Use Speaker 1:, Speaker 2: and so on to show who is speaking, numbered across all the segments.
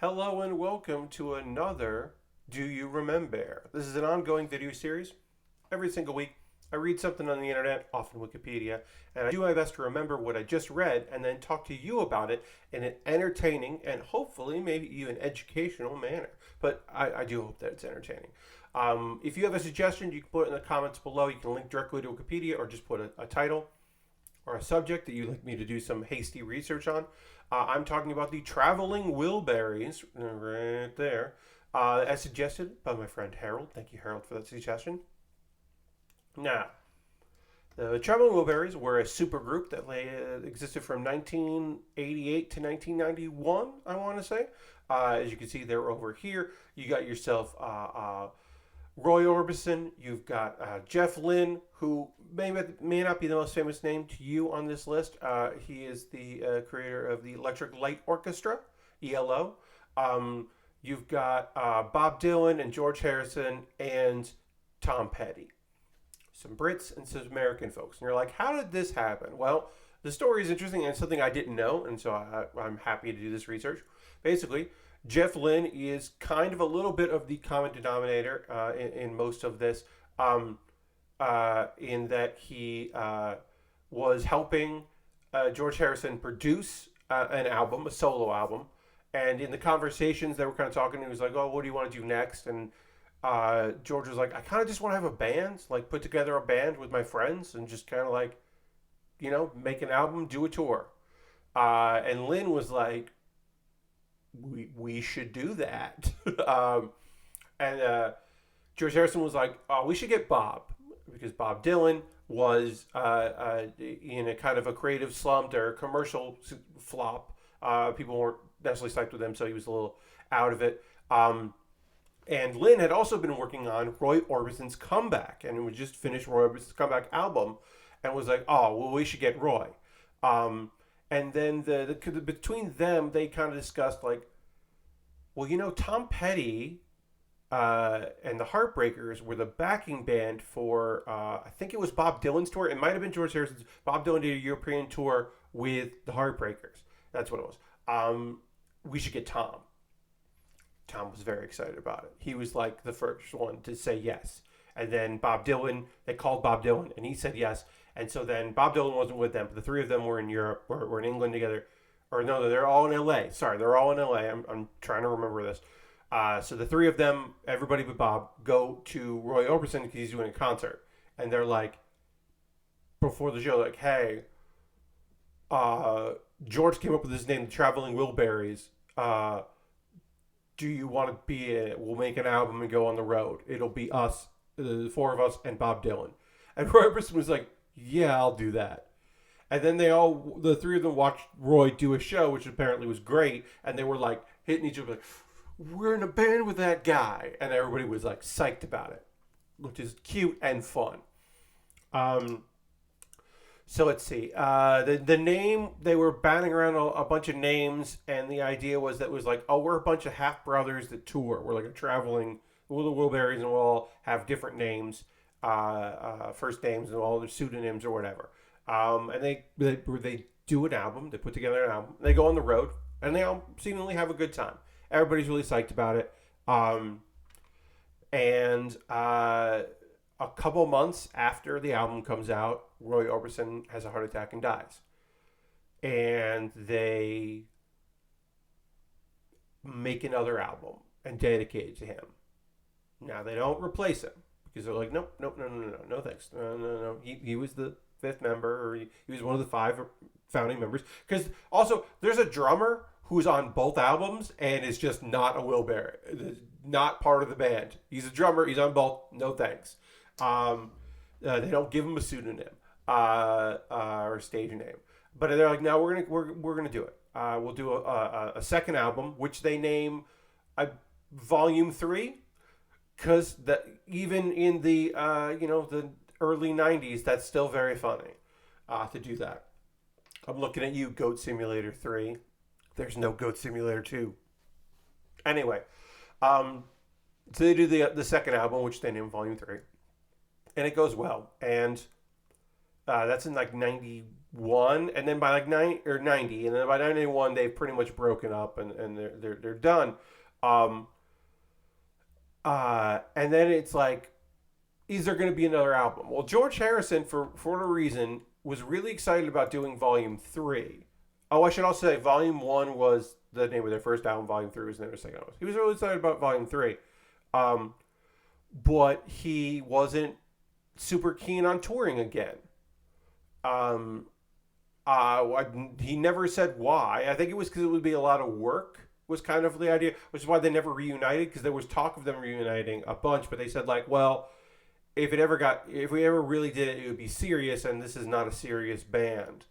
Speaker 1: Hello and welcome to another Do You Remembaer? This is an ongoing video series. Every single week, I read something on the internet, often Wikipedia, and I do my best to remember what I just read and then talk to you about it in an entertaining and hopefully maybe even educational manner. But I do hope that it's entertaining. If you have a suggestion, you can put it in the comments below. You can link directly to Wikipedia or just put a title or a subject that you'd like me to do some hasty research on. I'm talking about the Traveling Wilburys, right there, as suggested by my friend Harold. Thank you, Harold, for that suggestion. Now, the Traveling Wilburys were a supergroup that existed from 1988 to 1991, I want to say. As you can see, they're over here. You got yourself Roy Orbison. You've got Jeff Lynne, who may not be the most famous name to you on this list. He is the creator of the Electric Light Orchestra, ELO. You've got Bob Dylan and George Harrison and Tom Petty. Some Brits and some American folks. And you're like, how did this happen? Well, the story is interesting and something I didn't know, and so I'm happy to do this research. Basically, Jeff Lynne is kind of a little bit of the common denominator in most of this, in that he was helping George Harrison produce an album, a solo album. And in the conversations they were kind of talking, he was like, oh, what do you want to do next? And George was like, I kind of just want to have a band, like put together a band with my friends and just kind of like, make an album, do a tour. And Lynn was like, we should do that. And George Harrison was like, oh, we should get Bob, because Bob Dylan was in a kind of a creative slump or a commercial flop. People weren't necessarily psyched with him, so he was a little out of it. And Lynn had also been working on Roy Orbison's comeback, and we just finished Roy Orbison's comeback album, and was like, oh, well, we should get Roy. And then between them, they kind of discussed like, well, Tom Petty and the Heartbreakers were the backing band for, I think it was Bob Dylan's tour. It might have been George Harrison's. Bob Dylan did a European tour with the Heartbreakers. That's what it was. We should get Tom. Tom was very excited about it. He was like the first one to say yes. And then they called Bob Dylan, and he said yes. And so then Bob Dylan wasn't with them, but the three of them were in Europe, were in England together. Or no, they're all in LA. Sorry, they're all in LA. I'm trying to remember this. So the three of them, everybody but Bob, go to Roy Orbison because he's doing a concert. And they're like, before the show, like, hey, George came up with this name, the Traveling Wilburys. Do you want to be in it? We'll make an album and go on the road. It'll be us, the four of us, and Bob Dylan. And Roy Orbison was like, yeah, I'll do that. And then the three of them watched Roy do a show, which apparently was great. And they were like hitting each other like, we're in a band with that guy. And everybody was like psyched about it, which is cute and fun. So let's see. The name, they were batting around a bunch of names, and the idea was that it was like, oh, we're a bunch of half brothers that tour. We're like a traveling Wilburys, and we'll all have different names, first names, and all their pseudonyms or whatever. And they do an album. They put together an album. They go on the road, and they all seemingly have a good time. Everybody's really psyched about it. And a couple months after the album comes out, Roy Orbison has a heart attack and dies. And they make another album and dedicate it to him. Now, they don't replace him because they're like, no, thanks. No. He was the fifth member, or he was one of the five founding members. Because also, there's a drummer who's on both albums and is just not a Wilbury, not part of the band. He's a drummer. He's on both. No thanks. They don't give him a pseudonym or stage name, but they're like, no, we're gonna do it. We'll do a second album, which they name Volume 3, because even in the the early 90s, that's still very funny to do that. I'm looking at you, Goat Simulator 3. There's no Goat Simulator 2. Anyway, so they do the second album, which they name Volume 3. And it goes well. And that's in like 91, 91, and then by like 90, and then by 91 they've pretty much broken up, and they're done. Um, and then it's like, is there going to be another album? Well, George Harrison, for whatever reason, was really excited about doing Volume 3. Oh, I should also say Volume 1 was the name of their first album. Volume 3 was the name of their second album. He was really excited about Volume 3. But he wasn't super keen on touring again. Um, he never said why. I think it was because it would be a lot of work, was kind of the idea, which is why they never reunited, because there was talk of them reuniting a bunch, but they said, like, well, if we ever really did it, it would be serious, and this is not a serious band.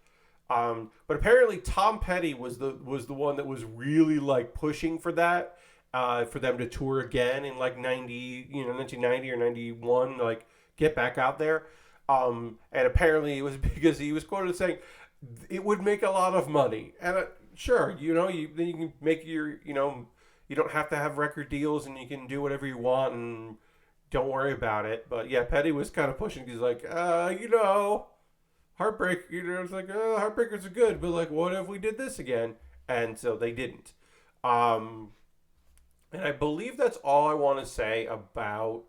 Speaker 1: But apparently Tom Petty was the one that was really like pushing for that, for them to tour again in like 1990 or 91, like get back out there. And apparently it was because he was quoted as saying it would make a lot of money. And sure, then you can make your, you don't have to have record deals, and you can do whatever you want, and don't worry about it. But yeah, Petty was kind of pushing. He's like, Heartbreak, it's like, Heartbreakers are good, but like, what if we did this again? And so they didn't. And I believe that's all I want to say about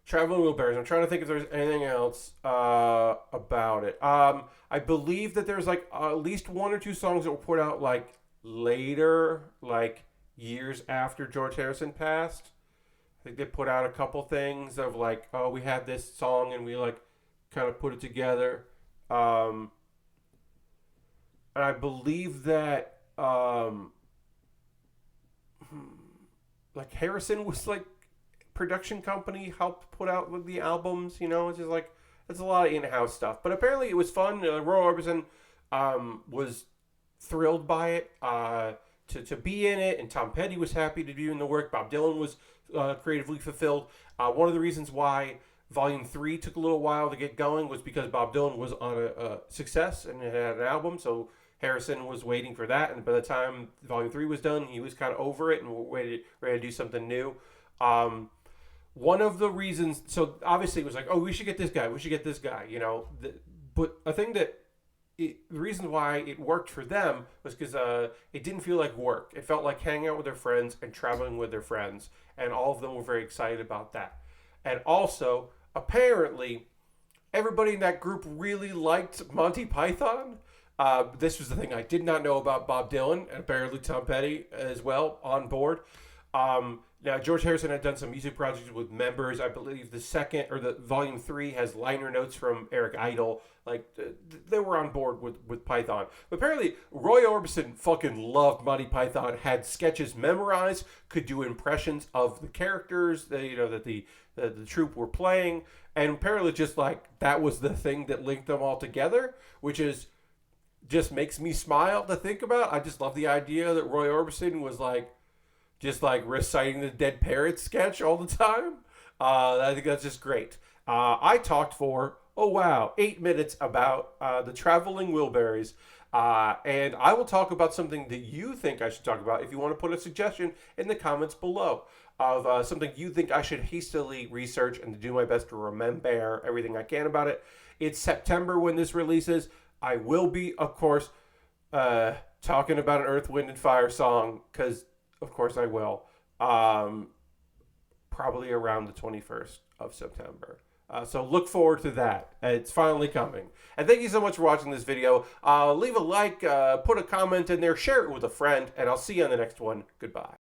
Speaker 1: Traveling Wilburys. I'm trying to think if there's anything else about it. I believe that there's like at least one or two songs that were put out like later, like years after George Harrison passed. I think they put out a couple things of like, oh, we had this song and we like kind of put it together. And I believe that like Harrison was like production company helped put out the albums, it's just like, it's a lot of in-house stuff. But apparently it was fun. Roy Orbison was thrilled by it, to be in it, and Tom Petty was happy to be in the work. Bob Dylan was creatively fulfilled. One of the reasons why Volume 3 took a little while to get going was because Bob Dylan was on a success and had an album, so Harrison was waiting for that, and by the time Volume 3 was done, he was kind of over it and ready to do something new. One of the reasons, so obviously it was like, oh, we should get this guy, but I think that the reason why it worked for them was because it didn't feel like work. It felt like hanging out with their friends and traveling with their friends, and all of them were very excited about that. And also, apparently, everybody in that group really liked Monty Python. This was the thing I did not know about Bob Dylan, and apparently Tom Petty as well on board. Now, George Harrison had done some music projects with members. I believe the Volume 3 has liner notes from Eric Idle. Like, they were on board with Python. But apparently, Roy Orbison fucking loved Monty Python, had sketches memorized, could do impressions of the characters that the troupe were playing. And apparently just like, that was the thing that linked them all together, which is just makes me smile to think about. I just love the idea that Roy Orbison was like, just like reciting the Dead Parrot sketch all the time. I think that's just great. I talked for, 8 minutes about the Traveling Wilburys. And I will talk about something that you think I should talk about if you want to put a suggestion in the comments below of something you think I should hastily research and do my best to remember everything I can about it. It's September when this releases. I will be, of course, talking about an Earth, Wind, and Fire song, because of course I will. Probably around the 21st of September. So look forward to that. It's finally coming. And thank you so much for watching this video. Leave a like, put a comment in there, share it with a friend, and I'll see you on the next one. Goodbye.